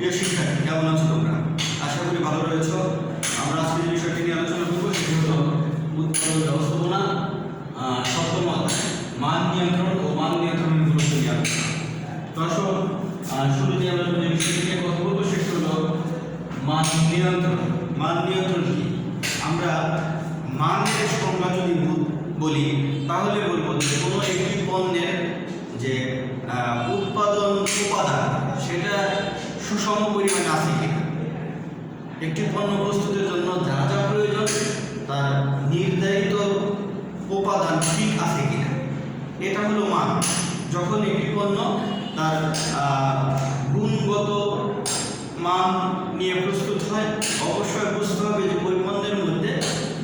প্রিয় শিক্ষার্থী, কেমন আছো তোমরা? আশা করি ভালো রয়েছো। আমরা আজকে যে বিষয়টি নিয়ে আলোচনা করবো সেটি হলো উৎপাদন ব্যবস্থাপনা, সপ্তম অধ্যায় মান নিয়ন্ত্রণ ও মান নিয়ন্ত্রণের গুরুত্ব নিয়ে আলোচনা। দর্শক, শুরুতে আমরা যে বিষয়টি নিয়ে কথা বলবো সেটি হলো মান নিয়ন্ত্রণ। মান নিয়ন্ত্রণ কি? আমরা মানের সংজ্ঞা যদি বলি তাহলে বলবো যে কোনো একটি পণ্যের যে উৎপাদন উপাদান সেটা সুষম পরিমাণে আছে কিনা, একটি পণ্য প্রস্তুতের জন্য যা যা প্রয়োজন তার নির্ধারিত উপাদান ঠিক আছে কিনা, এটা হলো মান। যখন একটি পণ্য তার গুণগত মান নিয়ে প্রস্তুত হয়, অবশ্যই বুঝতে হবে যে ওই পণ্যের মধ্যে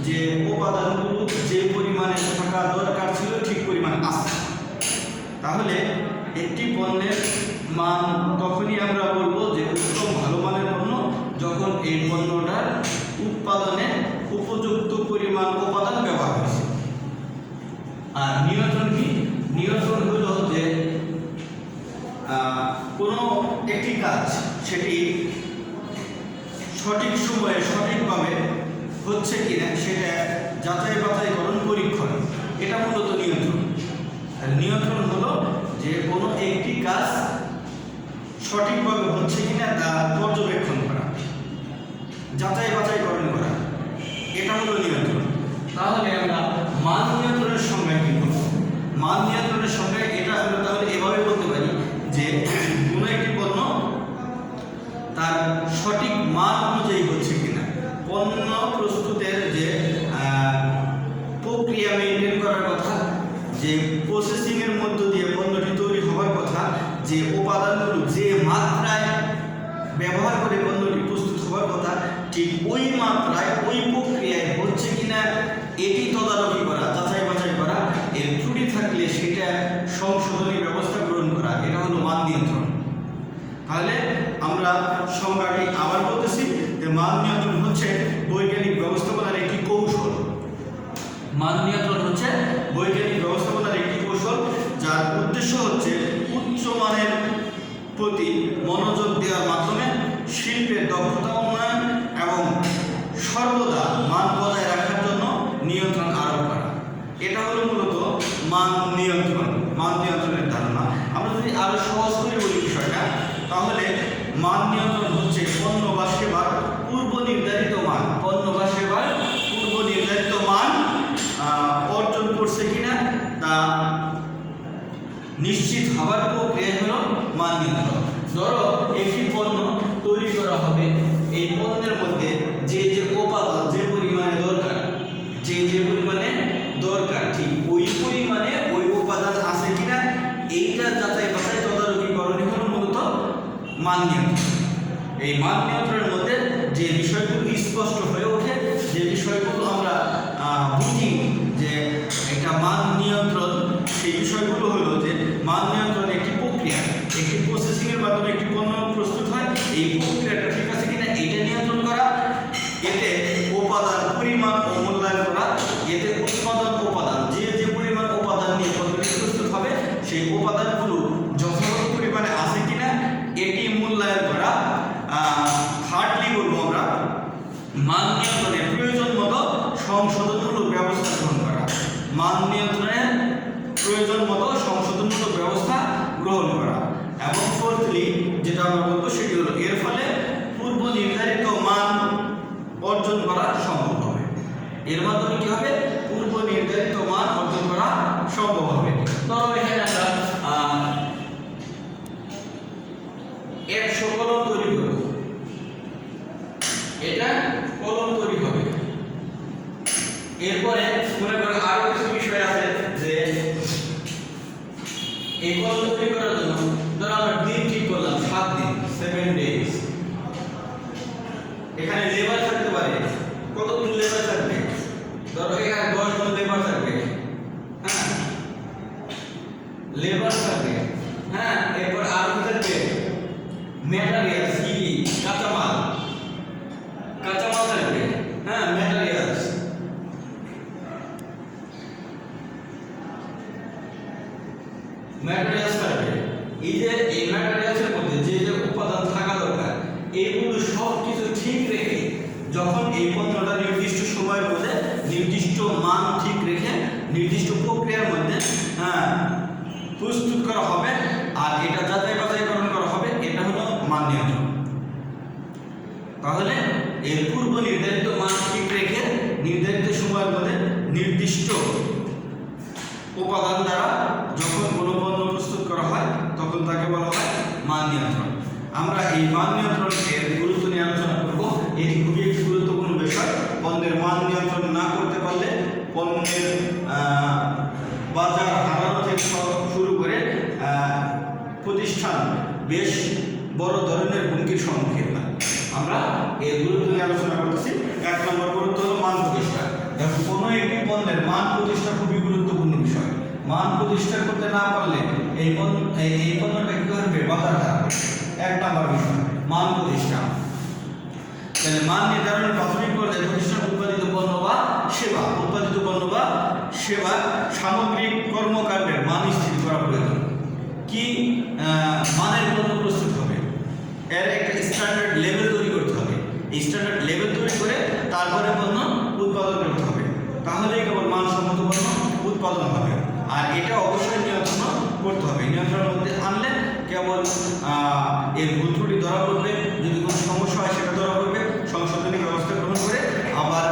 যে উপাদানগুলো যে পরিমাণে থাকা দরকার ছিল ঠিক পরিমাণ আছে। তাহলে একটি পণ্যের মান তখনই আমরা বলবো যে উত্তম ভালো মানের পণ্য যখন এই পণ্যটার উৎপাদনে উপযুক্ত পরিমাণ উপাদান ব্যবহার হয়েছে। আর নিয়ন্ত্রণ কি? নিয়ন্ত্রণ হলো যে কোনো একটি কাজ সেটি সঠিক সময়ে সঠিকভাবে হচ্ছে কিনা সেটা যাচাই বাছাইকরণ পরীক্ষণ, এটা মূলত নিয়ন্ত্রণ। আর নিয়ন্ত্রণ হলো যে কোনো একটি কাজ সঠিকভাবে হচ্ছে কিনা তা পর্যবেক্ষণ করা, যাচাই বাছাইকরণ করা, এটা হলো নিয়ন্ত্রণ। তাহলে আমরা মান নিয়ন্ত্রণের সংজ্ঞা কি করব? মান নিয়ন্ত্রণের সংজ্ঞা এটা আমরা তাহলে এভাবে বলতে পারি যে কোনো একটি পণ্য তার সঠিক মান অনুযায়ী হচ্ছে কিনা, পণ্য প্রস্তুতের যে প্রক্রিয়া মেনটেন করার কথা, যে প্রসেসিংয়ের মধ্য দিয়ে পণ্যটি তৈরি হওয়ার কথা, যে উপাদানগুলো যে মাত্রায় ব্যবহার করে পণ্যটি প্রস্তুত হওয়ার কথা ঠিক ওই মাত্রায় ওই প্রক্রিয়ায় হচ্ছে কিনা এটি তদারকি করা, যাচাই বাছাই করা, এর ত্রুটি থাকলে সেটা সংশোধনী ব্যবস্থা গ্রহণ করা, এটা হলো মান নিয়ন্ত্রণ। তাহলে আমরা সংজ্ঞাটি আবার বলতেছি যে মান নিয়ন্ত্রণ হচ্ছে বৈজ্ঞানিক ব্যবস্থাপনার একটি কৌশল। মান নিয়ন্ত্রণ হচ্ছে বৈজ্ঞানিক ব্যবস্থাপনার একটি কৌশল যার উদ্দেশ্য হচ্ছে উচ্চমানের প্রতি মনোযোগ দেওয়ার মাধ্যমে শিল্পের দক্ষতা উন্নয়ন এবং সর্বদা মান বজায় রাখার জন্য নিয়ন্ত্রণ আরোপ করা। এটা হলো মূলত মান নিয়ন্ত্রণ, মান নিয়ন্ত্রণের ধারণা। আমরা যদি আরো সহজ করে বলি বিষয়টা, তাহলে মান নিয়ন্ত্রণ হচ্ছে পণ্য বা সেবার পূর্ব নির্ধারিত মান, পণ্য বা সেবার পূর্ব নির্ধারিত মান অর্জন করছে কিনা তা নিশ্চিত হবার প্রক্রিয়া হলো মান নিয়ন্ত্রণ। ধরো একটি পণ্য তৈরি করা হবে, এই পণ্যের মধ্যে যে যে উপাদান যে পরিমাণে দরকার, যে যে পরিমাণে দরকার ঠিক ওই পরিমাণে ওই উপাদান আছে কিনা এইটা যাচাই বাছাই তদারকি করণীয় হলো মূলত মান নিয়ন্ত্রণ। এই মান নিয়ন্ত্রণের মধ্যে যে বিষয়গুলো স্পষ্ট হয়ে ওঠে, যে বিষয়গুলো আমরা বুঝি যে এটা মান নিয়ন্ত্রণ, সেই বিষয়গুলো হলো যে মান নিয়ন্ত্রণ একটি প্রক্রিয়া, একটি প্রসেসিংয়ের মাধ্যমে একটি পণ্য প্রস্তুত হয়, এই প্রক্রিয়াটা ঠিক আছে কিনা এটা নিয়ন্ত্রণ করা, এতে উপাদান পরিমাণ ও মূল্যায়ন করা, এতে উৎপাদন উপাদান যে যে পরিমাণ উপাদান নিয়ে পণ্যটি প্রস্তুত হবে সেই উপাদানগুলো যথাযথ পরিমাণে আছে কিনা এটি মূল্যায়ন করা। থার্ডলি বলবো আমরা মান নিয়ন্ত্রণের প্রয়োজন মতো সংশোধনমূলক ব্যবস্থা গ্রহণ করা, মান নিয়ন্ত্রণের প্রয়োজন মতো সংশোধনমূলক ব্যবস্থা গ্রহণ করা। এবং ফোর্থলি যেটা আমরা বলবো সেটি হলো এর ফলে পূর্ব নির্ধারিত মান অর্জন করা সম্ভব হবে। এর মাধ্যমে কি হবে? পূর্ব নির্ধারিত মান অর্জন করা সম্ভব হবে। ধরো এখানে আমরা 100 কলম তৈরি করব, এটা কলম তৈরি হবে। এরপরে মনে করো আরো কিছু বিষয় আছে যে এই কলম তৈরি করার জন্য ধরো আমরা দিন ঠিক করলাম 7 দিন, 7 ডেজ। এখানে লেবার থাকতে পারে, কতগুলো লেবার থাকবে? ধরো এখানে 10 জন লেবার থাকবে, হ্যাঁ লেবার থাকবে, হ্যাঁ এরপর আর কি থাকবে? ম্যাটেরিয়ালস, কি কাঁচামাল, কাঁচামাল থাকবে, হ্যাঁ ম্যাটেরিয়ালস। ম্যাটেরিয়ালস থাকবে। এই যে এই ম্যাটেরিয়ালসের মধ্যে যে যে উপাদান থাকা দরকার কিন্তু সব কিছু ঠিক রেখে যখন এই পণ্যটা নির্দিষ্ট সময়ের মধ্যে নির্দিষ্ট মান ঠিক রেখে নির্দিষ্ট প্রক্রিয়ার মধ্যে প্রস্তুত করা হবে আর এটা যাচাই বাছাইকরণ করা হবে, এটা হলো মান নিয়ন্ত্রণ। তাহলে এর পূর্ব নির্ধারিত মান ঠিক রেখে নির্ধারিত সময়ের মধ্যে নির্দিষ্ট উপাদান দ্বারা যখন কোনো পণ্য প্রস্তুত করা হয় তখন তাকে বলা হয় মান নিয়ন্ত্রণ। আমরা এই মান নিয়ন্ত্রণের গুরুত্ব নিয়ে আলোচনা করব। এটি খুবই একটি গুরুত্বপূর্ণ বিষয়। পণ্যের মান নিয়ন্ত্রণ না করতে পারলে পণ্যের বাজার হারানো থেকে শুরু করে প্রতিষ্ঠান বেশ বড় ধরনের হুমকির সম্মুখীন হয়। আমরা এর গুরুত্ব নিয়ে আলোচনা করতেছি। 1 নম্বর গুরুত্ব হলো মান প্রতিষ্ঠা। দেখো, কোনো একটি পণ্যের মান প্রতিষ্ঠা খুবই গুরুত্বপূর্ণ বিষয়। মান প্রতিষ্ঠা করতে না পারলে এই পণ্যটা কি করবে? বাজার হারাবে। 1 নম্বর বিষয় মান প্রতিষ্ঠা। তাহলে মান নির্ধারণের প্রাথমিক পর্যায়ে প্রতিষ্ঠান উৎপাদিত পণ্য বা সেবা সামগ্রিক কর্মকাণ্ডের মান স্থির করা প্রয়োজন। কি মানের পণ্য প্রস্তুত হবে, এর একটা স্ট্যান্ডার্ড লেভেল তৈরি করতে হবে। এই স্ট্যান্ডার্ড লেভেল তৈরি করে তারপরে পণ্য উৎপাদন করতে হবে, তাহলেই কেবল মানসম্মত পণ্য উৎপাদন হবে। আর এটা অবশ্যই নিয়ন্ত্রণ করতে হবে। নিয়ন্ত্রণের মধ্যে আনলে কেবল এর ভুল ত্রুটি ধরা পড়বে, যদি কোনো সমস্যা হয় সেটা ধরা পড়বে, সংশোধনী ব্যবস্থা গ্রহণ করে আবার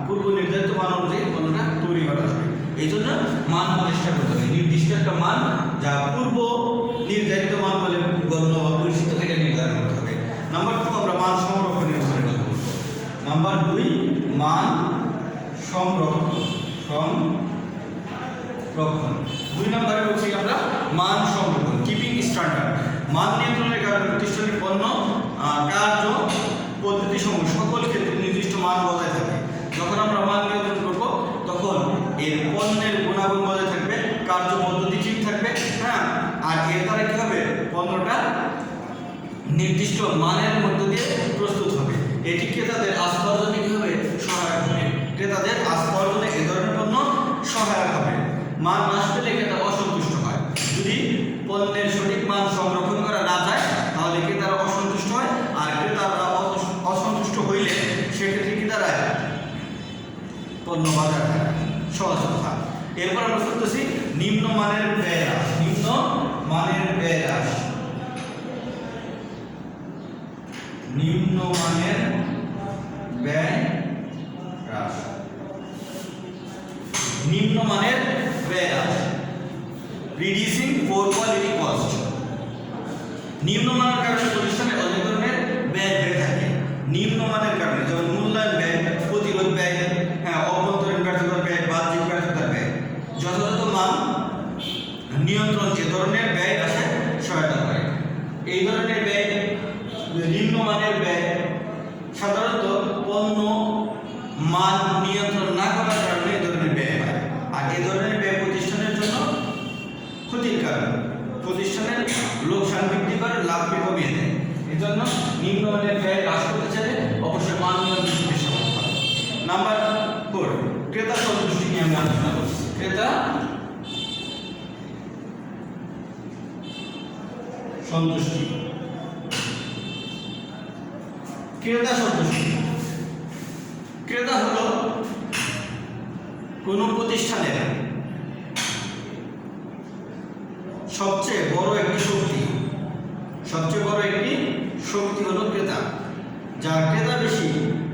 পূর্ব নির্ধারিত মান অনুযায়ী পণ্যটা তৈরি করা যাবে। এই জন্য মান প্রতিষ্ঠা করতে হবে। নির্দিষ্ট একটা মান যা পূর্ব নির্ধারিত মান বলে গণ্য বা পরিচিত, এটা নির্ধারণ করতে হবে। নাম্বার 2, আমরা মান সংরক্ষণের ব্যাপারে কথা বলব। নাম্বার 2, মান সংরক্ষণ। 2 নম্বরে বলছি আমরা মান সংরক্ষণ, কিপিং স্ট্যান্ডার্ড। মান নিয়ন্ত্রণের কারণে প্রতিষ্ঠানের পণ্য কার্য পদ্ধতি সমূহ সকল ক্ষেত্রে নির্দিষ্ট মান বজায় থাকে। যখন আমরা মান নিয়ন্ত্রণ করব তখন এর পণ্যের গুণাগুণ বজায় থাকবে, কার্য পদ্ধতি ঠিক থাকবে, আর এর দ্বারা কি হবে? পণ্যটা নির্দিষ্ট মানের মধ্য দিয়ে প্রস্তুত হবে। এটি ক্রেতাদের আস্থা অর্জনে কি হবে? সহায়ক হবে। ক্রেতাদের আস্থা অর্জনে এ ধরনের পণ্য সহায়ক হবে। মান হ্রাস পেলে ক্রেতা অসন্তুষ্ট হয়। যদি পণ্যের সঠিক মান সংরক্ষণ করা না যায় তাহলে ক্রেতারা অসন্তুষ্ট হয়, আর ক্রেতারা অসন্তুষ্ট হইলে সেক্ষেত্রে কি দাঁড়ায়? পণ্য বাজার সহজ কথা। এরপর আমরা করতেছি নিম্নমানের ব্যয় হ্রাস। নিম্নমানের ব্যয় হ্রাস। নিম্নমানের ব্যয় হ্রাস। নিম্নমানের ব্যয় হ্রাস, রিডিউসিং পোর কোয়ালিটি কস্ট। নিম্নমানের কারণে প্রতিষ্ঠানে অনেক ধরনের ব্যয় বেড়ে থাকে। নিম্নমানের কারণে যেমন মূল্যায়ন ব্যয়, প্রতিরোধ ব্যয়, অভ্যন্তরীণ ব্যর্থতার ব্যয়, বাহ্যিক ব্যর্থতার ব্যয়। যথাযথ মান নিয়ন্ত্রণ এ ধরনের ব্যয় হ্রাসে সহায়তা করে। এই ধরনের ব্যয়, নিম্নমানের ব্যয় সাধারণত পণ্য মান নিয়ন্ত্রণ না করার কারণে এই ধরনের ব্যয় হয়। আর এই ধরনের ব্যয় প্রতিষ্ঠানের জন্য ক্ষতির কারণ, প্রতিষ্ঠানের লোকসান বৃদ্ধি করে, লাভকে কমিয়ে দেয়। এই জন্য নিম্নমানের ব্যয় হ্রাস করতে চাইলে অবশ্যই মান নিয়ন্ত্রণ বেশি করতে হবে। নাম্বার 4, ক্রেতা সন্তুষ্টি নিয়ে আমি আলোচনা করছি। ক্রেতা সন্তুষ্টি। ক্রেতা সন্তুষ্টি। ক্রেতা হলো কোনো প্রতিষ্ঠানের সবচেয়ে বড় একটি শক্তি। সবচেয়ে বড় একটি শক্তি হলো ক্রেতা। যার ক্রেতা বেশি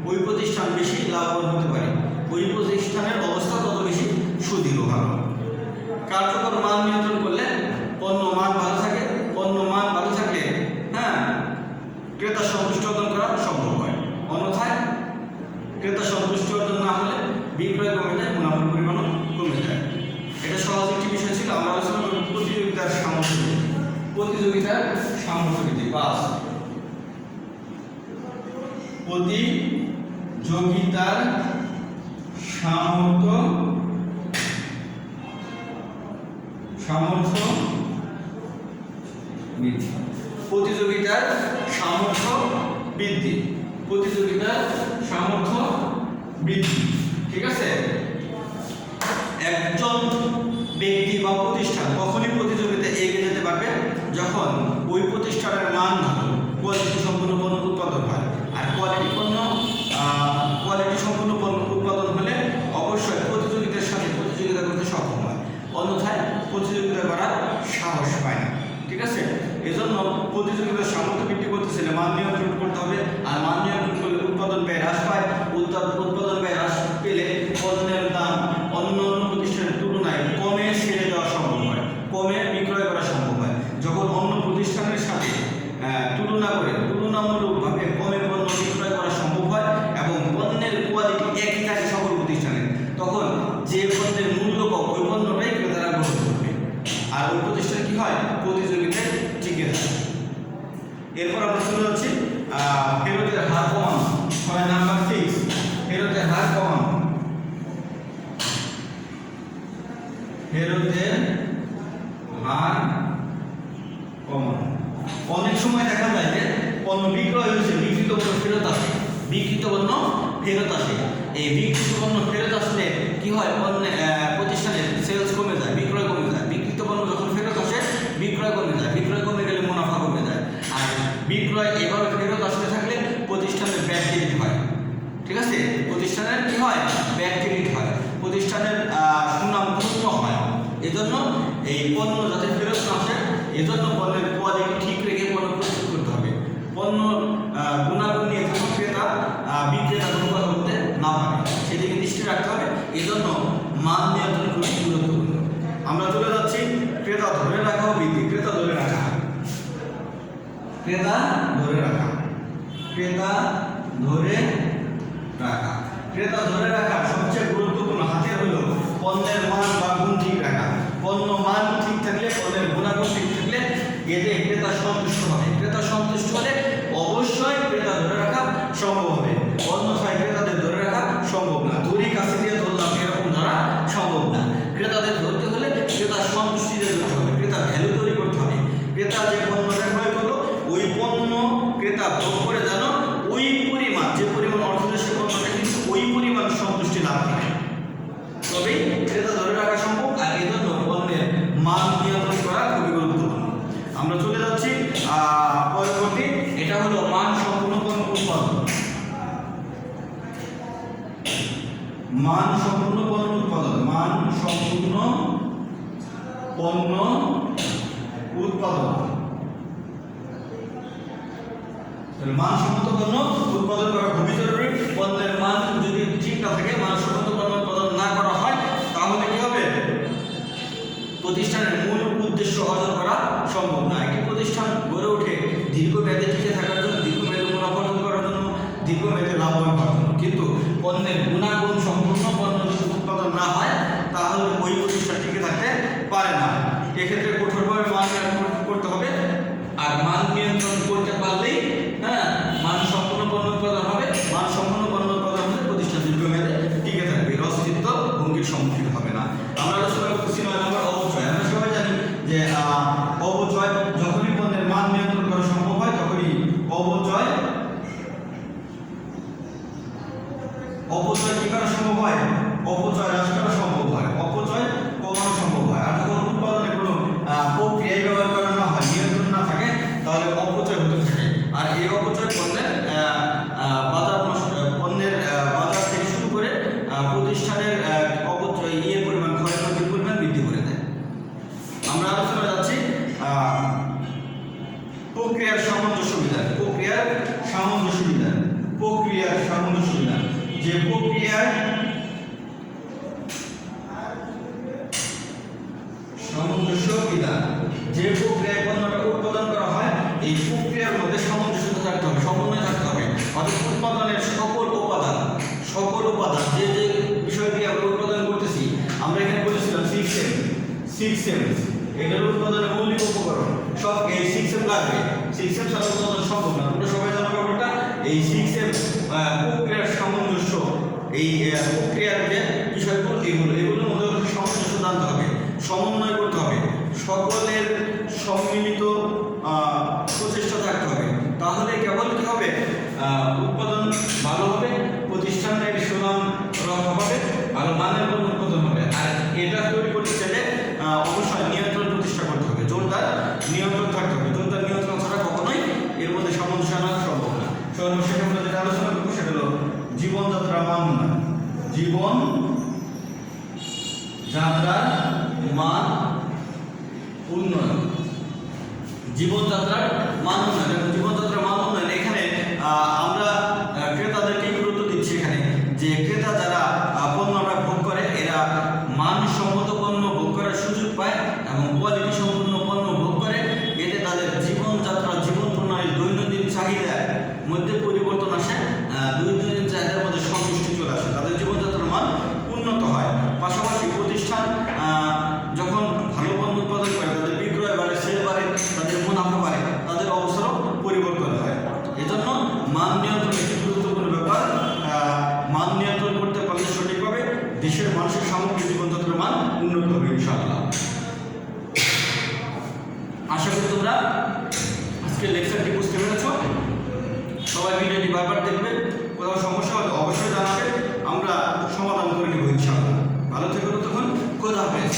ওই প্রতিষ্ঠান বেশি লাভবান হতে পারে, ওই প্রতিষ্ঠানের অবস্থা তত বেশি সুদৃঢ় ভালো। কার্যকর মান নিয়ন্ত্রণ করলে পণ্য মান ভালো থাকে। পণ্য মান ভালো থাকলে ক্রেতা সন্তুষ্টি অর্জন করা সম্ভব হয়। অন্যথায় ক্রেতা সন্তুষ্টি অর্জন না হলে বিক্রয় কমে যায়, মুনাফার পরিমাণও কমে যায়। এটা সহজ একটি বিষয় ছিল। আমরা আলোচনা করব প্রতিযোগিতার সামর্থ্য বৃদ্ধি। প্রতিযোগিতার সামর্থ্য বৃদ্ধি। 5, প্রতিযোগিতার সামর্থ্য বৃদ্ধি। প্রতিযোগিতার সামর্থ্য বৃদ্ধি। প্রতিযোগিতার সামর্থ্য বৃদ্ধি। ঠিক আছে। একজন ব্যক্তি বা প্রতিষ্ঠান কখনই প্রতিযোগিতায় এগিয়ে যেতে পারবে যখন ওই প্রতিষ্ঠানের মান ভালো, কোয়ালিটি সম্পন্ন পণ্য উৎপাদন কোয়ালিটি পণ্য কোয়ালিটি সম্পন্ন পণ্য উৎপাদন হলে অবশ্যই প্রতিযোগিতার সাথে প্রতিযোগিতা করতে সক্ষম হয়, অন্যথায় প্রতিযোগিতা করার সাহস পায় না। ঠিক আছে, এজন্য প্রতিযোগিতার সামর্থ্য বৃদ্ধি করতে চাইলে মান নিয়ন্ত্রণ করতে হবে, আর মান নিয়ন্ত্রণ করলে উৎপাদন ব্যয় হ্রাস পায়, উৎপাদন ব্যয় হ্রাস পেলে পণ্যের দাম অন্য প্রতিষ্ঠানের তুলনায় কমে ছেড়ে দেওয়া সম্ভব হয়, কমে বিক্রয় করা সম্ভব হয়। যখন অন্য প্রতিষ্ঠানের সাথে তুলনামূলকভাবে কমে পণ্য বিক্রয় করা সম্ভব হয় এবং পণ্যের কোয়ালিটি একই থাকে সকল প্রতিষ্ঠানের, তখন যে পণ্যের মূল্য কম ওই পণ্যটাই ক্রেতারা গ্রহণ করবে, আর ওই প্রতিষ্ঠান কি হয় প্রতিযোগিতায় টিকে থাকে। এরপর আমরা চলে যাচ্ছি ফেরতের হার কমানো। 6 নাম্বার 6, ফেরতের হার কমানো। ফেরতের হার কমানো। অনেক সময় দেখা যায় যে পণ্য বিক্রয় হয়েছে, বিক্রিত পণ্য ফেরত আসে, বিক্রিত পণ্য ফেরত আসে। এই বিক্রিত পণ্য ফেরত আসলে কি হয়, প্রতিষ্ঠানের সেলস কমে যায়, বিক্রয় কমে যায়। বিক্রিত পণ্য যখন ফেরত আসে বিক্রয় কমে যায়, বিক্রয় কমে গেলে মুনাফা কমে যায়, আর বিক্রয় এভাবে ফেরত আসতে থাকলে প্রতিষ্ঠানের ব্যাড ক্রেডিট হয়। ঠিক আছে, প্রতিষ্ঠানের কি হয়, ব্যাড ক্রেডিট হয়, প্রতিষ্ঠানের সুনাম ক্ষুণ্ণ হয়। এজন্য এই পণ্য যাতে ফেরত না আসে, এজন্য পণ্যের কোয়ালিটি ঠিক রেখে পণ্য প্রস্তুত করতে হবে। পণ্য গুণাগুণ নিয়ে যখন বিক্রেতা কোনো কথা বলতে না পারে সেদিকে দৃষ্টি রাখতে হবে। এজন্য মান নিয়ন্ত্রণ খুবই গুরুত্বপূর্ণ। আমরা চলে যাচ্ছি ক্রেতা ধরে রাখা ও বৃদ্ধি। ক্রেতা ধরে রাখা, ক্রেতা ধরে রাখা, ক্রেতা ধরে রাখা। ক্রেতা ধরে রাখা সবচেয়ে গুরুত্বপূর্ণ হাতিয়ার হলো পণ্যের মান বা গুণ ঠিক রাখা। পণ্য মান ঠিক থাকলে, পণ্যের গুণাগুণ ঠিক থাকলে এতে ক্রেতা সন্তুষ্ট হবে। ক্রেতা সন্তুষ্ট হলে অবশ্যই ক্রেতা ধরে রাখা সম্ভব হবে, অন্যথায় ক্রেতাদের ধরে রাখা সম্ভব না। দড়ি কাছে দিয়ে ধরলাম এরকম ধরা সম্ভব না। ক্রেতাদের ধরতে হলে ক্রেতা সন্তুষ্টিতে ধরতে হবে, ক্রেতা ভ্যালু তৈরি করতে হবে। ক্রেতা যে পণ্যটা ক্রয় করলো ওই পণ্য ক্রেতা ভোগ করে যেন ওই পরিমাণ, যে পরিমাণ অর্থ দেয় সে পণ্যটা কিন্তু ওই পরিমাণ সন্তুষ্টি লাভ করে, তবেই ক্রেতা ধরে রাখা সম্ভব। আর এই জন্য পণ্যের মান নিয়ন্ত্রণ করা খুবই গুরুত্বপূর্ণ। আমরা চলে যাচ্ছি পরবর্তী, এটা হলো মান সম্পূর্ণ পণ্য উৎপাদন। মান সম্পূর্ণ পণ্য উৎপাদন, মান সম্পূর্ণ পণ্য উৎপাদন। মানসম্মত পণ্য উৎপাদন করা খুবই জরুরি। পণ্যের মান যদি ঠিক না থাকে, মানসম্মত পণ্য উৎপাদন না করা হয়, তাহলে কি হবে, প্রতিষ্ঠানের মূল উদ্দেশ্য অর্জন করা সম্ভব না। একটি প্রতিষ্ঠান গড়ে ওঠে দীর্ঘমেয়াদে টিকে থাকার জন্য, দীর্ঘমেয়াদে মুনাফা অর্জন করার জন্য, দীর্ঘমেয়াদে লাভবান হওয়ার জন্য। কিন্তু পণ্যের গুণাগুণ সম্পূর্ণ পণ্য যদি উৎপাদন না হয়, তাহলে ওই প্রতিষ্ঠান টিকে থাকতে পারে না। এক্ষেত্রে কঠোরভাবে মান নিয়ন্ত্রণ করতে হবে, আর মান নিয়ন্ত্রণ করতে পারলেই মান সম্পূর্ণ পণ্য উৎপাদন হবে। মান সম্পূর্ণ পণ্য উৎপাদন হলে প্রতিষ্ঠান দীর্ঘমেয়াদে টিকে থাকবে, অস্তিত্ব হুমকির সম্মুখীন হবে না। আমরা আলোচনা করছি 9 নম্বর অপচয়। আমরা সবাই জানি যে অপচয় যখনই পণ্যের মান নিয়ন্ত্রণ করা সম্ভব হয়, তখনই অপচয় কি করা সম্ভব হয়, অপচয় হ্রাস করা সম্ভব হয়, অপচয় কমানো সম্ভব হয়। আর যখন উৎপাদনে কোনো প্রক্রিয়া ব্যবহার করা না হয়, নিয়ন্ত্রণ না থাকে, তাহলে অপচয় হতে থাকে। আর এই অপচয় পণ্যের বাজার থেকে শুরু করে প্রতিষ্ঠানের অপচয় পরিমাণ, ক্ষয়ক্ষতির পরিমাণ বৃদ্ধি করে দেয়। আমরা আলোচনা যাচ্ছি প্রক্রিয়ার সামঞ্জস্য বিধান। প্রক্রিয়ার সামঞ্জস্য বিধান, প্রক্রিয়ার সামঞ্জস্য বিধান। যে প্রক্রিয়ার সামঞ্জস্য বিধান, যে প্রক্রিয়ায় পণ্যটা উৎপাদন করা হয়, এই প্রক্রিয়ার মধ্যে সামঞ্জস্য থাকতে হবে, সমন্বয় থাকতে হবে। অর্থাৎ উৎপাদনের সকল উপাদান যে যে বিষয় দিয়ে আমরা উৎপাদন করতেছি, আমরা এখানে বলেছিলাম 6M, এটার উৎপাদনের মৌলিক উপকরণ সব এই 6M লাগবে। 6M ছাড়া উৎপাদন সম্ভব না। তোমরা সবাই জানো ব্যাপারটা। এই 6M প্রক্রিয়ার সামঞ্জস্য, এই প্রক্রিয়ার যে বিষয়গুলো এগুলোর মধ্যে সামঞ্জস্য জানতে হবে, সমন্বয় করতে হবে, সকলের সম্মিলিত প্রচেষ্টা থাকতে হবে। তাহলে কেবল কি হবে, উৎপাদন ভালো হবে, প্রতিষ্ঠানের সুনাম রক্ষা পাবে, ভালো মানের পণ্য উৎপাদন হবে। আর এটা তৈরি করতে চাইলে অবশ্যই নিয়ন্ত্রণ প্রতিষ্ঠা করতে হবে, জোরদার নিয়ন্ত্রণ থাকতে হবে। জোরদার নিয়ন্ত্রণ ছাড়া কখনোই এর মধ্যে সামঞ্জস্য আনা সম্ভব না। সর্বশেষ আমরা যেটা আলোচনা জীবনযাত্রার মান উন্নয়ন, জীবন যাত্রার মান উন্নয়ন, জীবনযাত্রার মান উন্নয়ন। এবং জীবনযাত্রার মান উন্নয়ন এখানে আমরা ক্রেতাদেরকে গুরুত্ব দিচ্ছি এখানে, যে ক্রেতা যারা পণ্যটা ভোগ করে এরা মানসম্মত পণ্য ভোগ করার সুযোগ পায় এবং কোয়ালিটি সম্পন্ন পণ্য ভোগ করে, এতে তাদের জীবনযাত্রা জীবন প্রণালীর দৈনন্দিন চাহিদার মধ্যে পরিবর্তন আসে, দৈনন্দিন চাহিদার মধ্যে সন্তুষ্টি চলে আসে, তাদের জীবনযাত্রার মান উন্নত হয়। পাশাপাশি প্রতিষ্ঠান যখন ভালো পণ্য উৎপাদন করে তাদের বিক্রয় বাড়ে, সেল বাড়ে, তাদের মুনাফা বাড়ে, তাদের অবস্থারও পরিবর্তন হয়। এজন্য মান নিয়ন্ত্রণ একটি গুরুত্বপূর্ণ ব্যাপার। মান নিয়ন্ত্রণ করতে পারলে সঠিকভাবে দেশের মানুষের সামগ্রিক জীবনযাত্রার মান উন্নত হবে ইনশাআল্লাহ। আশা করি তোমরা আজকে লেকচারটি বুঝতে পেরেছ। সবাই ভিডিওটি বারবার দেখবে, কোথাও সমস্যা হলে অবশ্যই জানাবে, আমরা সমাধান করে নেব ইনশাআল্লাহ। ভালো থেকো, তখন খোদা হাফেজ।